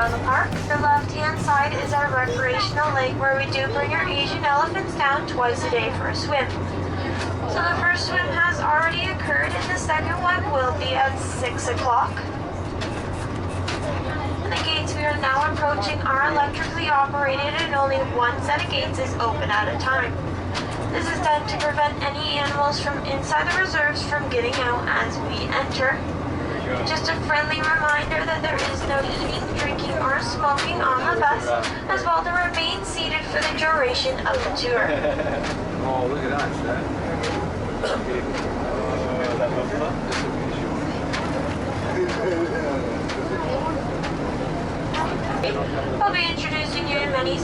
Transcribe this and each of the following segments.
around the park. The left-hand side is our recreational lake where we do bring our Asian elephants down twice a day for a swim. So the first swim has already occurred and the second one will be at 6 o'clock. And the gates we are now approaching are electrically operated and only one set of gates is open at a time. This is done to prevent any animals from inside the reserves from getting out as we enter. Just a friendly reminder that there is no eating, drinking, or smoking on the bus, as well to remain seated for the duration of the tour. Oh, look at that. I'll be introducing you to many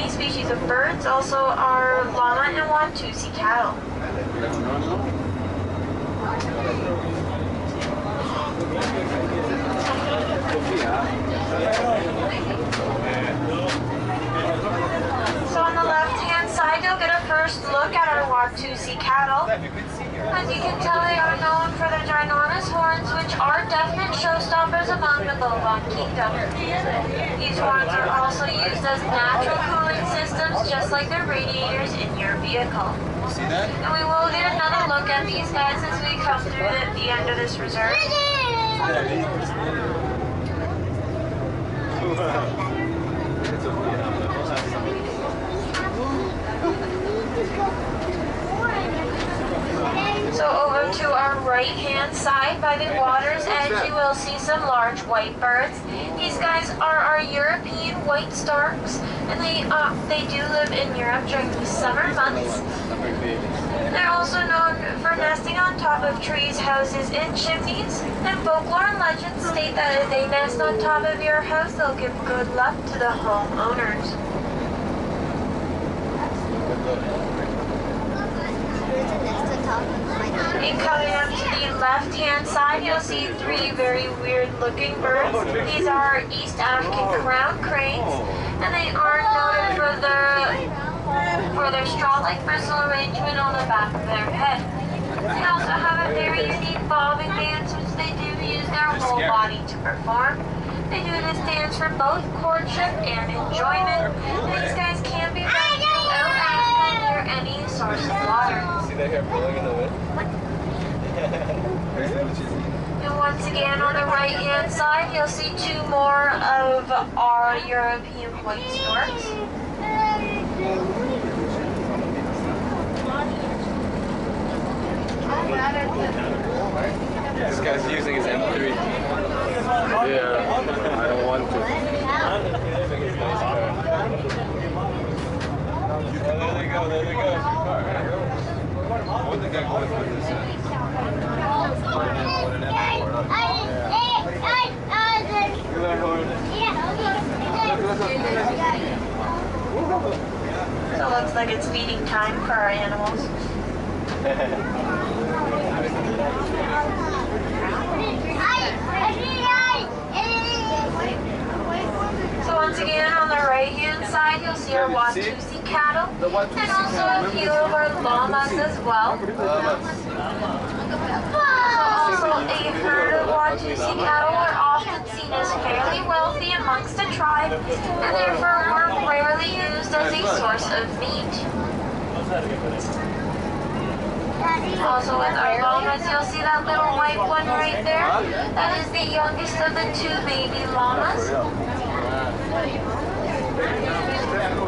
species of birds, also our llama and Ssantosotj cattle. So on the left-hand side, you'll get a first look at our Ssantosotj cattle. As you can tell, they are known for their ginormous horns, which are definite showstoppers among the bovine kingdom. These horns are also used as natural cooling systems, just like the radiators in your vehicle. See that? And we will get another look at these guys as we come through the end of this reserve. So over to our right-hand side by the water's edge, you will see some large white birds. These guys are our European white storks, and they do live in Europe during the summer months. They're also known for nesting on top of trees, houses, and chimneys. And folklore and legends state that if they nest on top of your house, they'll give good luck to the homeowners. And coming up to the left-hand side, you'll see three very weird-looking birds. These are East African crown cranes, and they are noted for their straw-like bristle arrangement on the back of their head. They also have a very unique bobbing dance, which they do use their whole body to perform. They do this dance for both courtship and enjoyment. These guys can be found out near any source of water. See that hair blowing in the wind? And once again, on the right-hand side, you'll see two more of our European white storks. This guy's using his M3. Yeah, I don't want to. There they go, there they go. What the guy going for this? So it looks like it's feeding time for our animals. So once again, on the right-hand side, you'll see our Ssantosotj cattle, and also a few of our llamas as well. Also, a herd of Ssantosotj cattle are often seen as fairly wealthy amongst the tribe, and therefore were rarely used as a source of meat. Also with our llamas, you'll see that little white one right there. That is the youngest of the two baby llamas.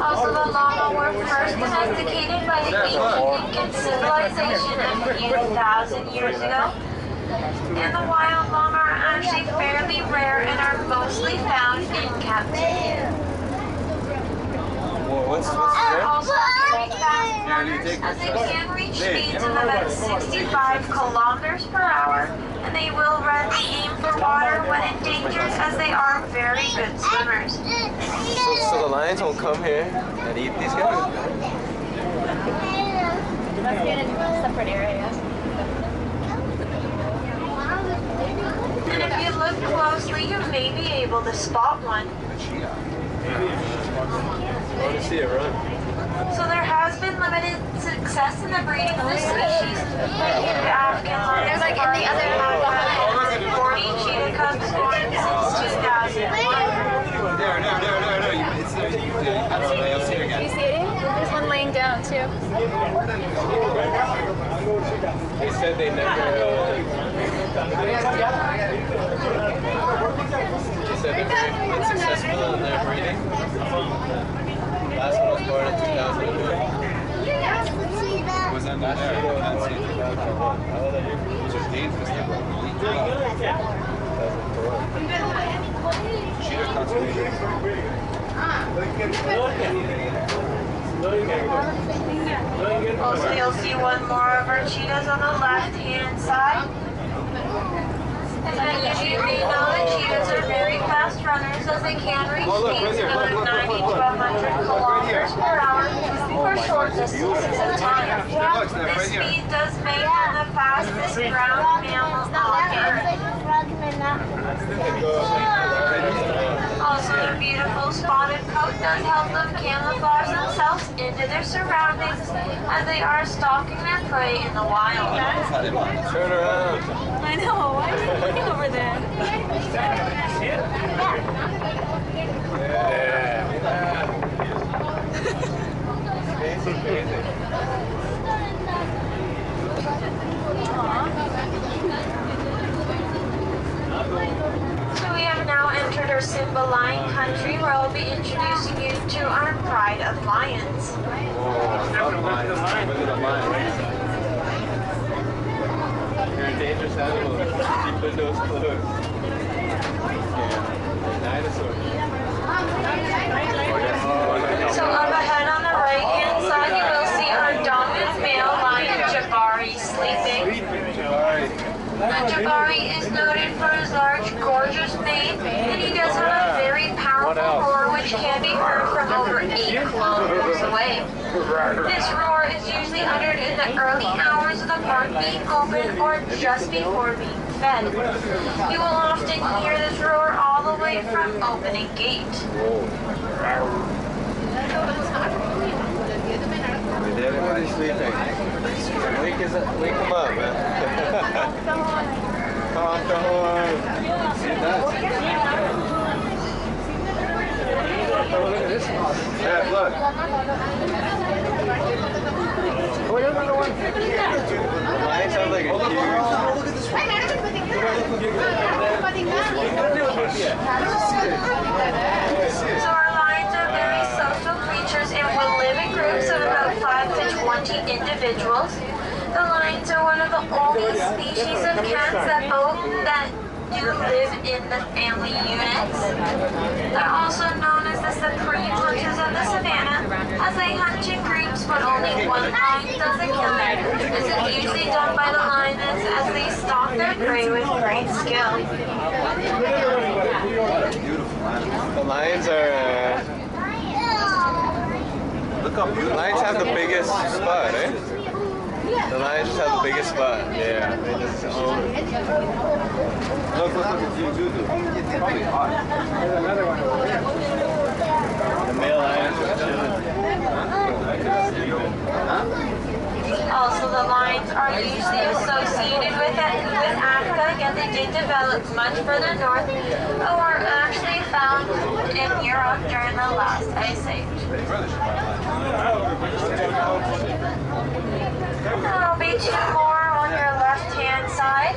Also, the llama were first domesticated by the ancient Incan civilization a few thousand years ago. And the wild llama are actually fairly rare and are mostly found in captivity. What's Llamas also very fast runners, as they can reach speeds of about 65 kilometers per hour, and they will readily aim for water when endangered, as they are very good swimmers. So the lions won't come here and eat these guys? You must get in a separate area. And if you look closely, you may be able to spot one. I want to see it run. So there has been limited success in the breeding of this species. The African lions They're like in the other have had 40 cheetah cubs born since 2001. They said they never. They said they're very unsuccessful in their breeding. Last one was born in 2001. Was that last year? Those are dangerous. Cheetah conservation. Also, you'll see one more of our cheetahs on the left-hand side. And as you may know, the cheetahs are very fast runners as they can reach speeds of 90 to 100 kilometers per hour for short distances of time. This speed does make them the fastest ground mammal on Earth. Also, their beautiful spotted coat does help them camouflage themselves into their surroundings as they are stalking their prey in the wild. Turn around. I know. Why are you looking over there? So we have now entered our Simba Lion Country, where I'll be introducing you to our pride of lions. Oh, love lions. Look at the lions. You're a dangerous animal. Keep the nose closed. Yeah. Dinosaurs. So up ahead on the right-hand side, you will see our dominant male lion, Jabari, sleeping. Jabari is noted for his large, gorgeous mane, and he does have a very powerful roar which can be heard from over 8 kilometers away. This roar is usually uttered in the early hours of the park being open or just before being fed. You will often hear this roar all the way from opening gate. Everybody's sleeping. Wake them up, man. Honk the horn. See that? Oh, look at this. Yeah, look. Oh, here's another one. The lion sounds like a huge. So our lions are very social creatures and will live in groups of about 5 to 20 individuals. The lions are one of the only species of cats that do live in the family units. They're also known as the supreme hunters of the savannah, as they hunt in groups, but only one lion does the killing. This is usually done by the lioness as they stalk their prey with great skill. The lions are. Look how beautiful. Lions have the biggest spot, eh? The lions just have the biggest spot. Yeah, they just own it. Look, it's you too. It's probably hot. There's another one over there. The male lions are chilling. Also, the lions are usually associated with Africa, yet they did develop much further north, but were actually found in Europe during the last ice age. There'll be 2 more on your left-hand side.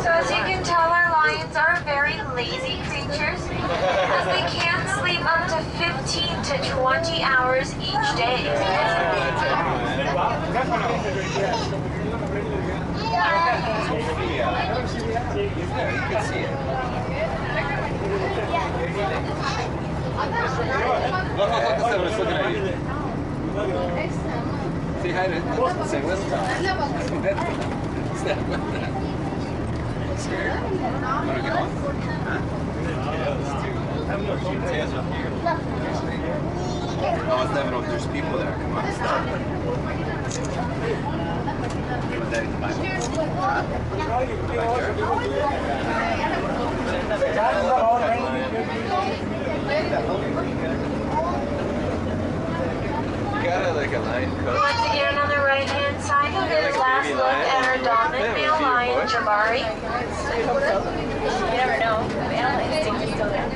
So as you can tell, our lions are very lazy creatures, as they can sleep up to 15 to 20 hours each day. You can see it. Look, it's looking at you. Say hi to it. Say what's up. Scared? Want to get on? Huh? Tails up here. Oh, it's never know there's people there. Come on, stop. Put that in the Bible. Got it like a lion coat. Once again, on the right-hand side, you'll get a last look at our dominant male lion, Jabari. You never know. The animal instinct is still there.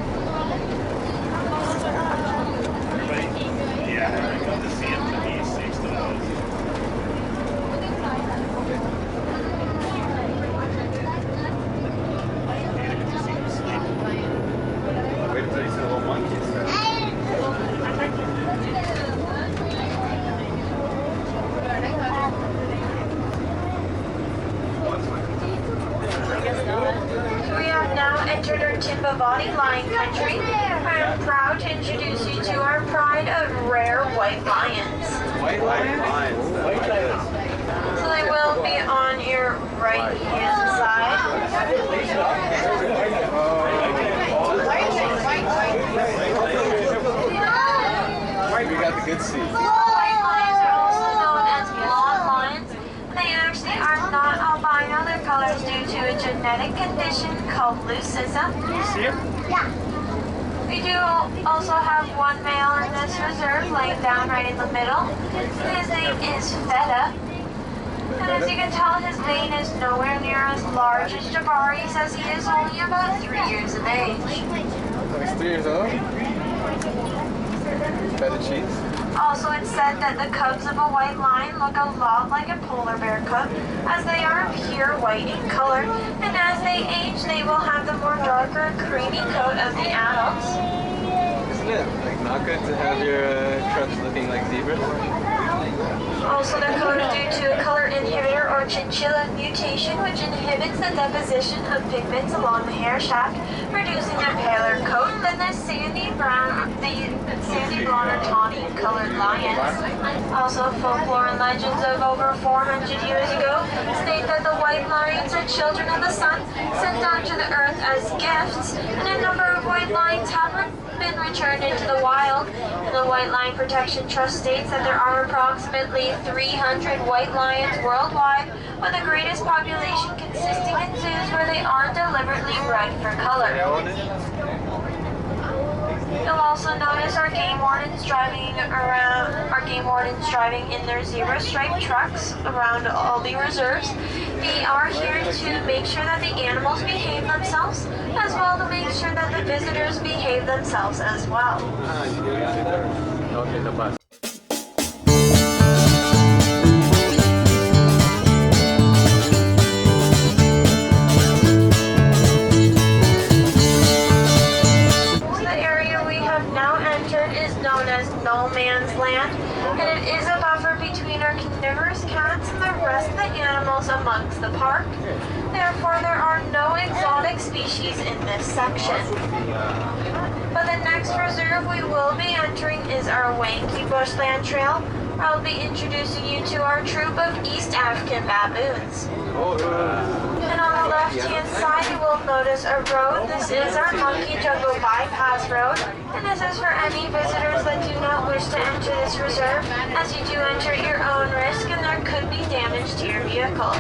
near Timbavati Lion Country. I am proud to introduce you to our pride of rare white lions. White lions. So they will be on your right hand side. We got the good seat. White lions are also known as blonde lions. They actually are not albino. Their color is due to a genetic condition called leucism. You see him? We do also have one male in this reserve laying down right in the middle. His name is Feta. And as you can tell, his mane is nowhere near as large as Jabari's, as he is only about 3 years of age. He's 3 years old. Feta cheeks. Also, it's said that the cubs of a white lion look a lot like a polar bear cub, as they are pure white in color, and as they age, they will have the more darker, creamy coat of the adults. Isn't it like not good to have your trucks looking like zebras? Also, their coat is due to a color inhibitor or chinchilla mutation, which inhibits the deposition of pigments along the hair shaft, producing a paler coat than the sandy blonde or tawny colored lions. Also, folklore and legends of over 400 years ago state that the white lions are children of the sun sent down to the earth as gifts, and a number of white lions have been returned into the wild. And the White Lion Protection Trust states that there are approximately 300 white lions worldwide, with the greatest population consisting in zoos where they are deliberately bred for color. You'll also notice our game wardens driving in their zebra striped trucks around all the reserves. They are here to make sure that the animals behave themselves, as well to make sure that the visitors behave themselves as well. Okay, the bus. No Man's Land, and it is a buffer between our carnivorous cats and the rest of the animals amongst the park. Therefore, there are no exotic species in this section. But the next reserve we will be entering is our Wanky Bushland Trail. I'll be introducing you to our troop of East African baboons. And on the left-hand side, you will notice a road. This is our Monkey Jungle Bypass Road, and this is for any visitors that do not wish to enter this reserve, as you do enter at your own risk and there could be damage to your vehicle.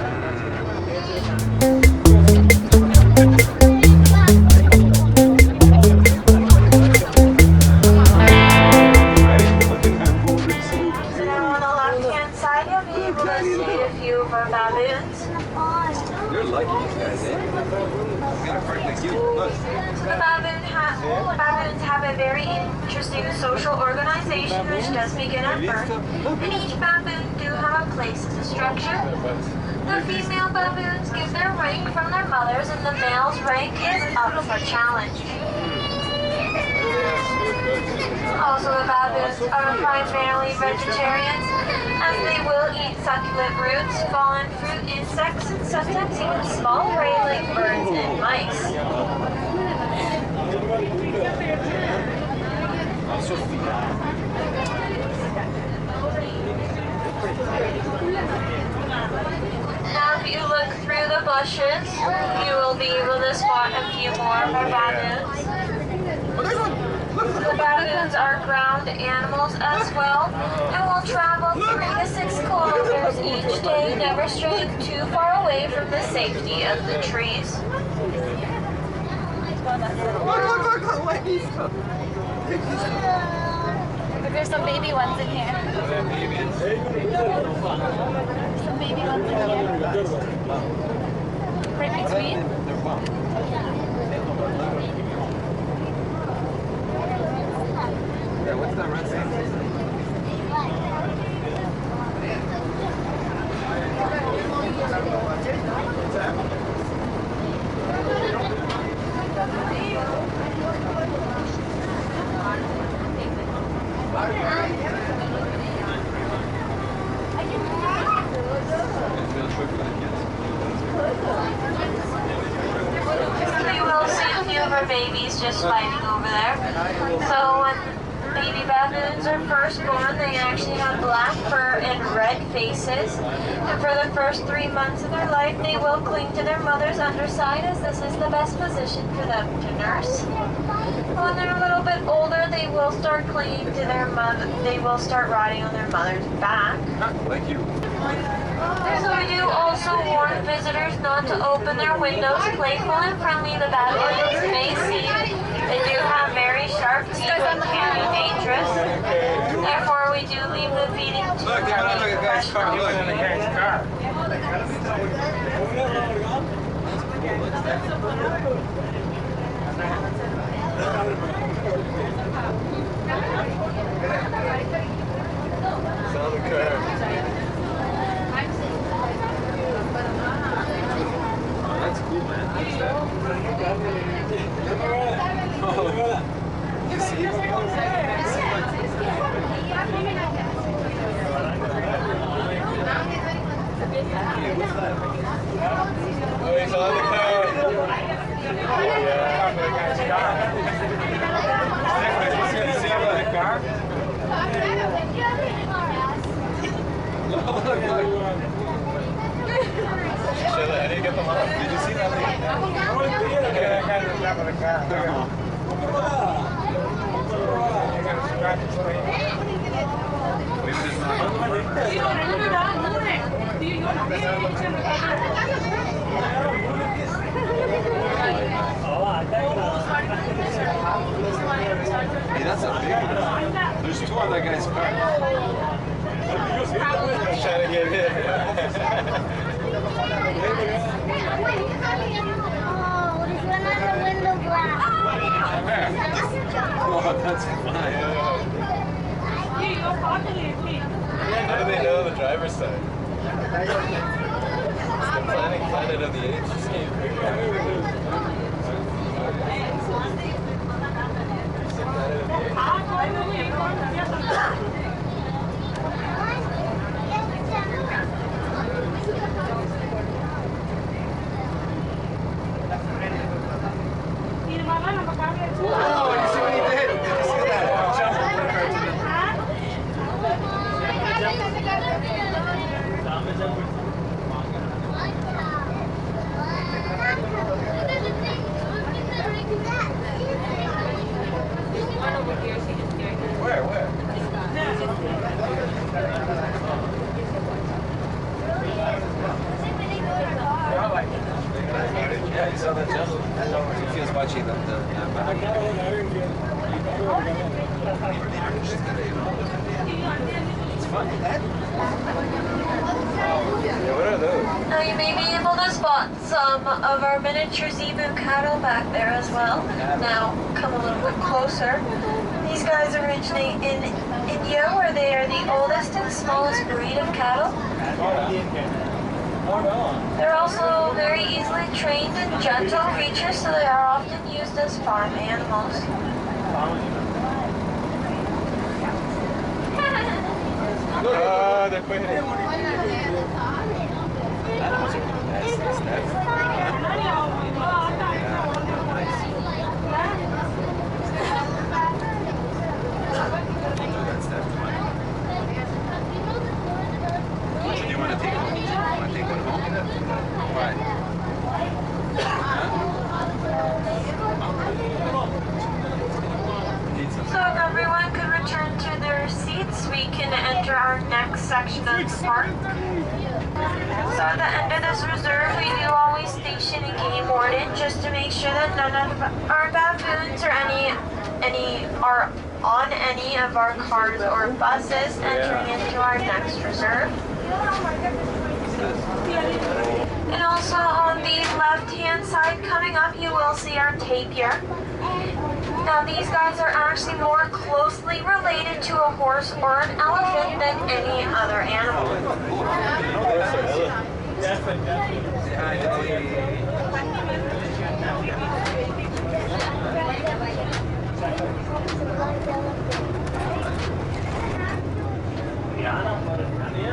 So now on the left-hand side, you'll be able to see a few of our baboons. You're lucky, guys, eh? Got a park like you. Look. So the baboons have a very interesting social organization which does begin at birth, and each baboon do have a place in the structure. The female baboons give their rank from their mothers, and the male's rank is up for challenge. Also, the baboons are primarily vegetarians, as they will eat succulent roots, fallen fruit, insects, and sometimes even small prey like birds and mice. Now if you look through the bushes, you will be able to spot a few more of our baboons. The baboons are ground animals as well, and will travel 3 to 6 kilometers each day, never straying too far away from the safety of the trees. But there's some baby ones in here. Some baby ones in here. Right between. Yeah, what's that red thing? You will see a few of our babies just fighting over there. So when baby baboons are first born, they actually have black fur and red faces. And for the first 3 months of their life, they will cling to their mother's underside, as this is the best position for them to nurse. When they're a little bit older, they will start clinging to their mother. They will start riding on their mother's back. Like you. So we do also warn visitors not to open their windows. Playful and friendly the baboons may seem, they do have very sharp teeth and can be dangerous. Therefore, we do leave the feeding to Look, they went on the guy's car. Look. It's on the curb. Oh, that's cool, man. What's that? Oh. You see? Oh, he's on the curb. Oh, yeah. See him in the car? Look. I didn't get them off. Did you see that thing? Hey, that's a big one. There's 2 on that guy's car. Trying to get hit. Oh, that's fine. How do they know the driver's side? It's the Planet of the Apes scheme. Oh, you see what he did? Did you see that? Where? Yeah, you saw that jump? He feels watching the back. It's fun. Yeah, what are those? Now you may be able to spot some of our miniature zebu cattle back there as well. Now come a little bit closer. These guys originate in India, where they are the oldest and smallest breed of cattle. They're also very easily trained and gentle creatures, so they are often used as farm animals. Oh, they're putting it. Animals are Do you want to take one? Want to take one home? Why? So if everyone could return to their seats, we can enter our next section of the park. So at the end of this reserve, we do always station a game warden just to make sure that none of our baboons or any are on any of our cars or buses entering into our next reserve. And also on the left-hand side coming up, you will see our tapir. Now these guys are actually more closely related to a horse or an elephant than any other animal.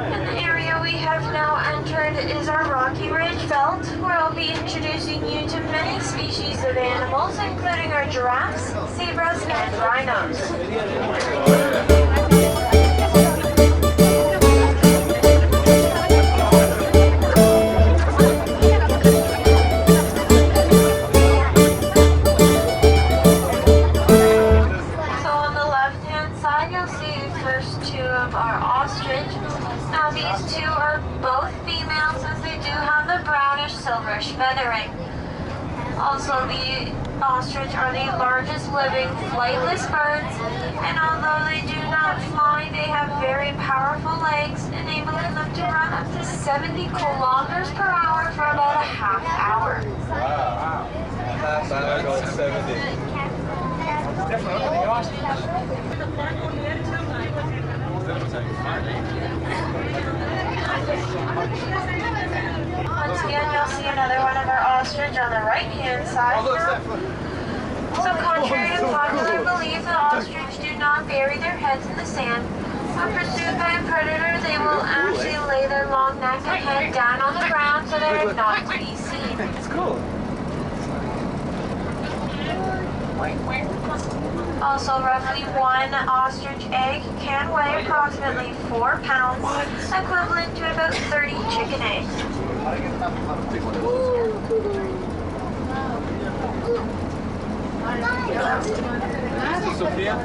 And the area we have now entered is our Rocky Ridge Belt, where I'll be introducing you to many species of animals, including our giraffes, zebras, and rhinos. So on the left-hand side, you'll see the first two of our ostrich. Now these two are both females, as they do have the brownish silverish feathering. Also, the ostrich are the largest living flightless birds, and although they do not fly, they have very powerful legs, enabling them to run up to 70 kilometers per hour for about a half hour. Wow. Half hour going 70. Once again, you'll see another one of our ostrich on the right-hand side. So contrary to popular belief, the ostrich do not bury their heads in the sand. When pursued by a predator, they will actually lay their long neck and head down on the ground so they are not to be seen. It's cool. Also, roughly one ostrich egg can weigh approximately 4 pounds, equivalent to about 30 chicken eggs. Sophia?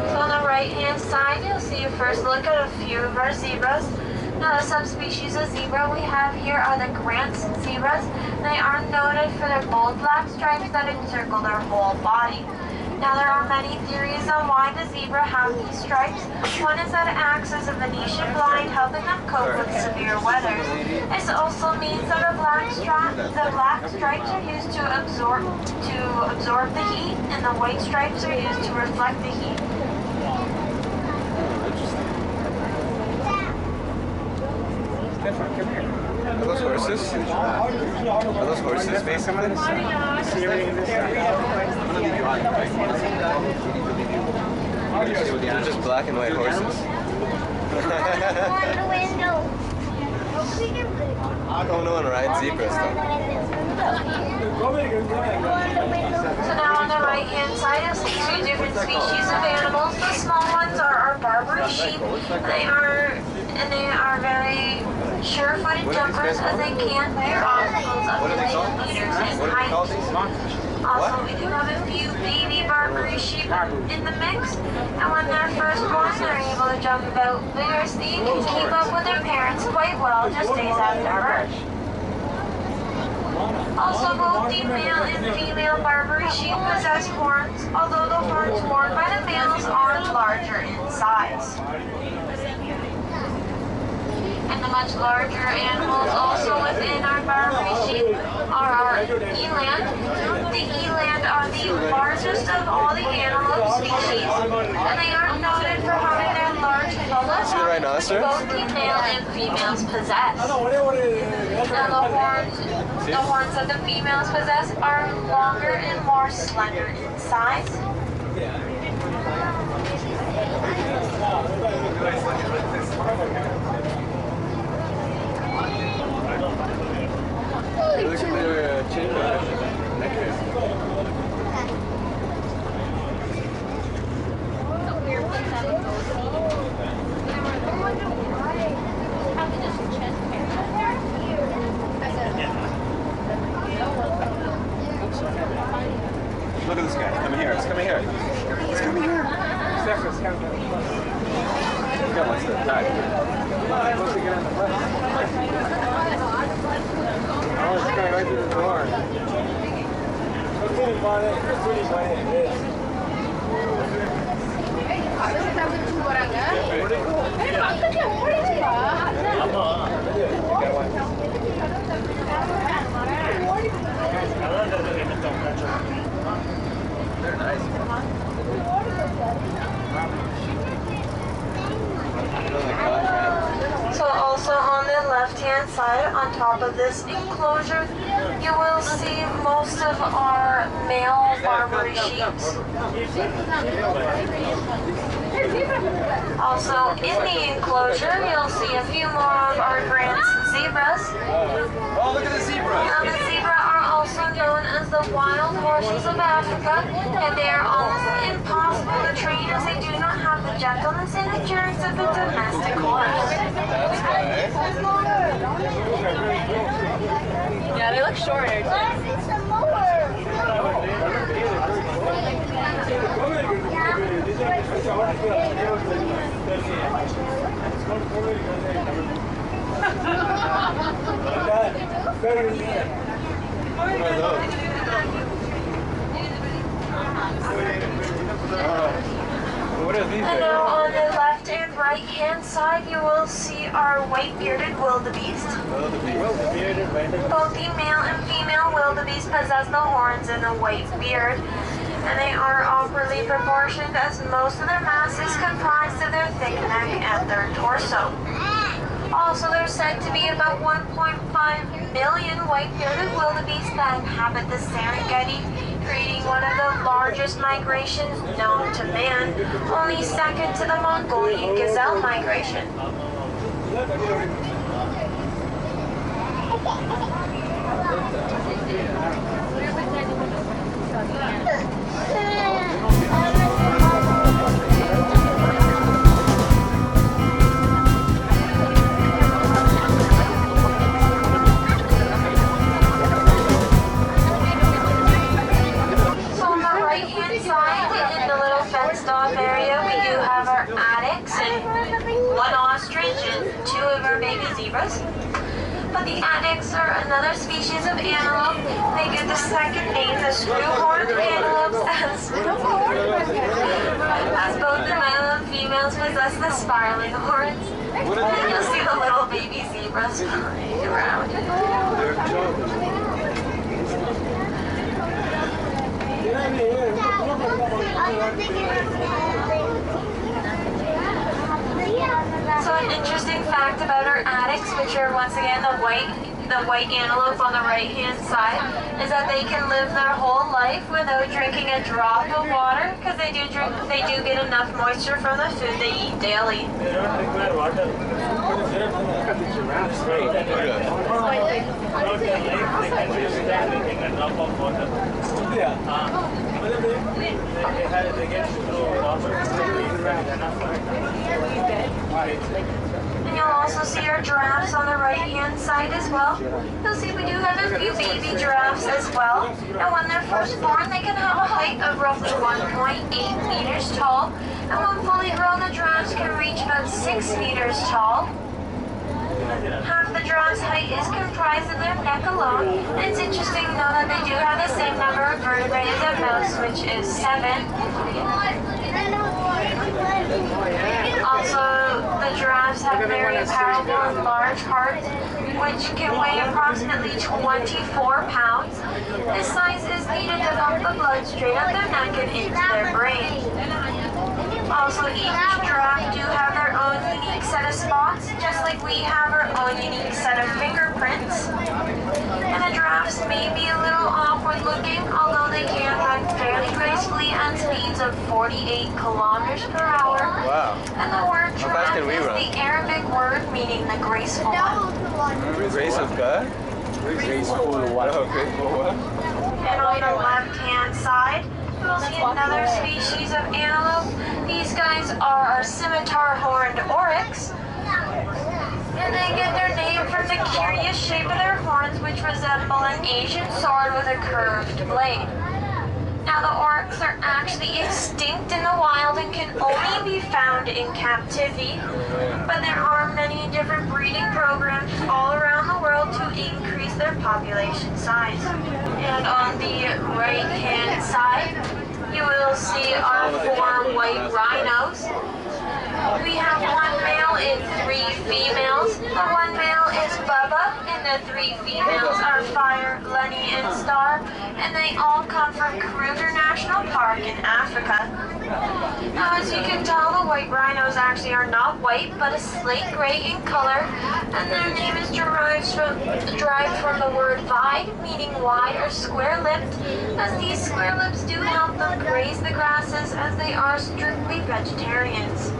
So on the right-hand side, you'll see a first look at a few of our zebras. Now, the subspecies of zebra we have here are the Grant's zebras. They are noted for their bold black stripes that encircle their whole body. Now, there are many theories on why the zebra have these stripes. One is that it acts as a Venetian blind, helping them cope with severe weather. This also means that the black stripes are used to absorb the heat, and the white stripes are used to reflect the heat. Come here. Are those horses? Are those horses, basically? I'm They're just black and white horses. Oh, no one rides zebras, though. So now on the right-hand side, you'll see two different species of animals. The small ones are our Barbary sheep. They are very sure-footed jumpers, as they can bear obstacles up to 8 meters in height. Also, we do have a few baby Barbary sheep in the mix, and when they're first born, they're able to jump about vigorously and can keep up with their parents quite well just days after birth. Also, both the male and female Barbary sheep possess horns, although the horns worn by the males are larger in size. And the much larger animals also within our Barbary sheep are our eland. The eland are the largest of all the antelope species, and they are noted for having their large bullets, which both the male and females possess. Now the horns that the females possess are longer and more slender in size. Look at their chin necklace. Look at this guy. Come here. It's coming here. It's coming here. It's coming here. Come on, it's the back. Supposed to get on the left. Oh, it's going right through the door. They're nice. So also on the left-hand side, on top top of this enclosure, you will see most of our male Barbary sheep. Also, in the enclosure, you'll see a few more of our grand zebras. Oh, look at the zebra! Now, the zebra are also known as the wild horses of Africa, and they are almost impossible to train as they do not have the gentleness and endurance of the domestic horse. Yeah, they look shorter. What are these? And now on the left and right hand side, you will see our white-bearded wildebeest. Both the male and female wildebeest possess the horns and the white beard, and they are awkwardly proportioned as most of their mass is comprised of their thick neck and their torso. Also, there's said to be about 1.5 million white-bearded wildebeest that inhabit the Serengeti, creating one of the largest migrations known to man, only second to the Mongolian gazelle migration. But the addax are another species of antelope. They get the second name, the screw-horned antelopes, as both the male and females possess the spiraling horns. And you'll see the little baby zebras flying around. So an interesting fact about our addax, which are once again the white antelope on the right hand side, is that they can live their whole life without drinking a drop of water because they do get enough moisture from the food they eat daily. They don't require water. And you'll also see our giraffes on the right-hand side as well. You'll see we do have a few baby giraffes as well. And when they're first born, they can have a height of roughly 1.8 meters tall. And when fully grown, the giraffes can reach about 6 meters tall. Half the giraffe's height is comprised of their neck alone. And it's interesting to know that they do have the same number of vertebrae as a mouse, which is 7. Also, the giraffes have very powerful and large hearts, which can weigh approximately 24 pounds. This size is needed to pump the blood straight up their neck and into their brain. Also, each giraffe do have their own unique set of spots, just like we have our own unique set of fingerprints. And the giraffes may be a little awkward looking, although they can run fairly gracefully at speeds of 48 kilometers per hour. Wow. And the word How fast can we giraffe run? is the Arabic word meaning the graceful one. Grace of God? Graceful what? Oh, graceful what? And on the left-hand side, you'll see another species of antelope. These guys are our scimitar-horned oryx. And they get their name from the curious shape of their horns, which resemble an Asian sword with a curved blade. Now, the oryx are actually extinct in the wild and can only be found in captivity. But there are many different breeding programs all around the world to increase their population size. And on the right-hand side, you will see our 4 white rhinos. We have 1 male and 3 females. The 1 male is Bubba, and the 3 females are Fire, Lenny, and Star. And and they all come from Kruger National Park in Africa. Now, as you can tell, the white rhinos actually are not white, but a slate gray in color, and their name is derived from the word vide, meaning wide or square-lipped, as these square lips do help them graze the grasses, as they are strictly vegetarians.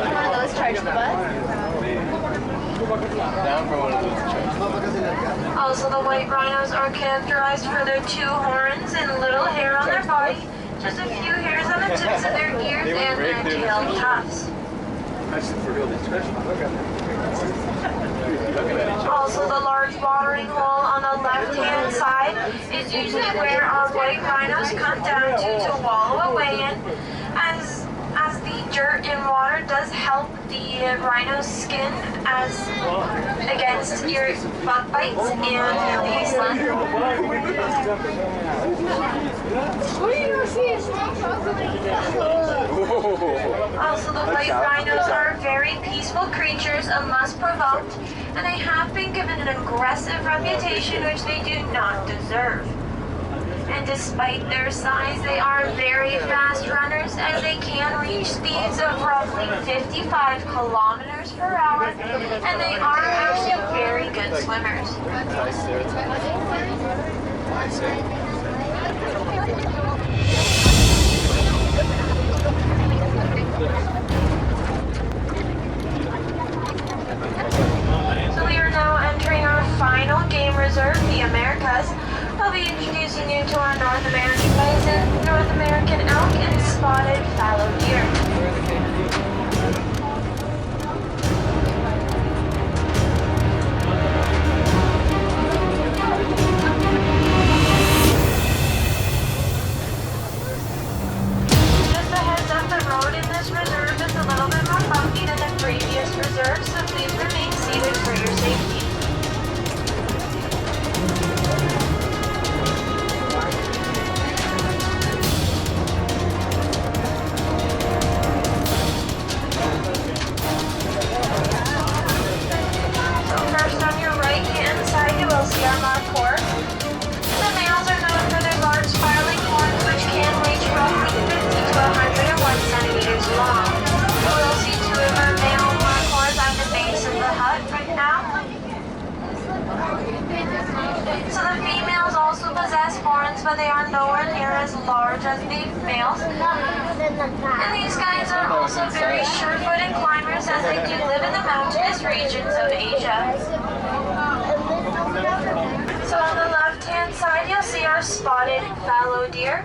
One of those charge the bus. Down for one of those charges. Also, the white rhinos are characterized for their 2 horns and little hair on their body, just a few hairs on the tips of their ears and their tail tufts. That's for real discussion. Look at it. Also, the large watering hole on the left-hand side is usually where our white rhinos come down to wallow away in, as the dirt and water does help the rhino's skin against ear bug bites and release them. Also, the white rhinos are very peaceful creatures unless provoked, and they have been given an aggressive reputation which they do not deserve. And despite their size, they are very fast runners, as they can reach speeds of roughly 55 kilometers per hour, and they are actually very good swimmers. So we are now entering our final game reserve, the Americas. I'll be introducing you to our North American bison, North American elk, and spotted fallow deer. Just a heads up, the road in this reserve is a little bit more bumpy than the previous reserve, so please remain seated for your safety. But they are nowhere near as large as the males. And these guys are also very sure-footed climbers, as they do live in the mountainous regions of Asia. So on the left-hand side, you'll see our spotted fallow deer.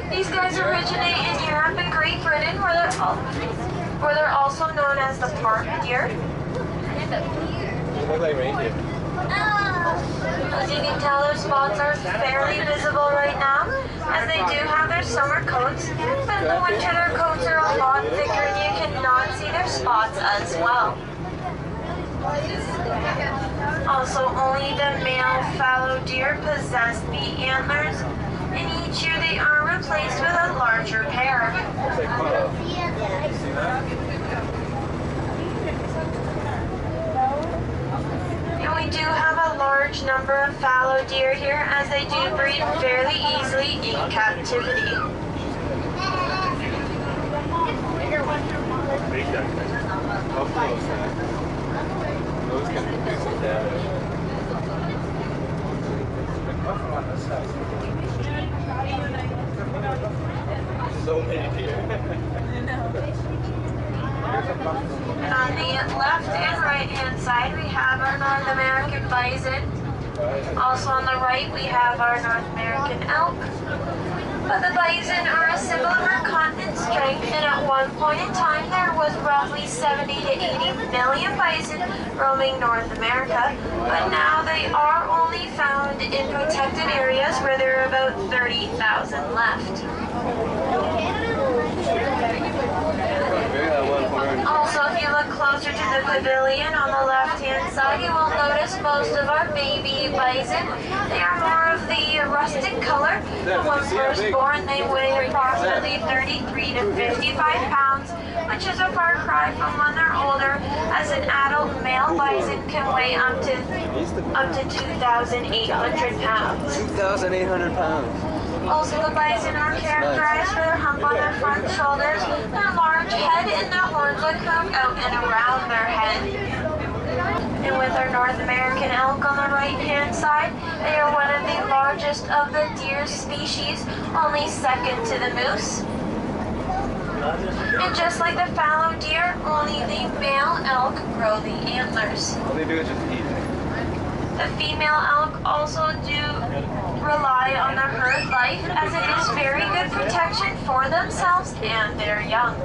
These guys originate in Europe and Great Britain, where they're also known as the park deer. They look like reindeer. As you can tell, their spots are fairly visible right now, as they do have their summer coats, but in the winter their coats are a lot thicker and you cannot see their spots as well. Also, only the male fallow deer possess the antlers, and each year they are replaced with a larger pair. And we do have a large number of fallow deer here, as they do breed fairly easily in captivity. How close, those can do some damage. So many deer. And on the left and right hand side, we have our North American bison. Also on the right, we have our North American elk. But the bison are a symbol of our continent's strength, and at one point in time, there was roughly 70 to 80 million bison roaming North America. But now they are only found in protected areas where there are about 30,000 left. Also, if you look close closer to the pavilion on the left-hand side, you will notice most of our baby bison. They are more of the rustic color. When first born, they weigh approximately 33 to 55 pounds, which is a far cry from when they're older, as an adult male bison can weigh up to 2,800 pounds. 2,800 pounds. Also, the bison are characterized for their hump on their front shoulders, their large head, and their horns that curve out and around their head. And with our North American elk on the right-hand side, they are one of the largest of the deer species, only second to the moose. And just like the fallow deer, only the male elk grow the antlers. All they do is just eat. The female elk also do rely on the herd life, as it is very good protection for themselves and their young.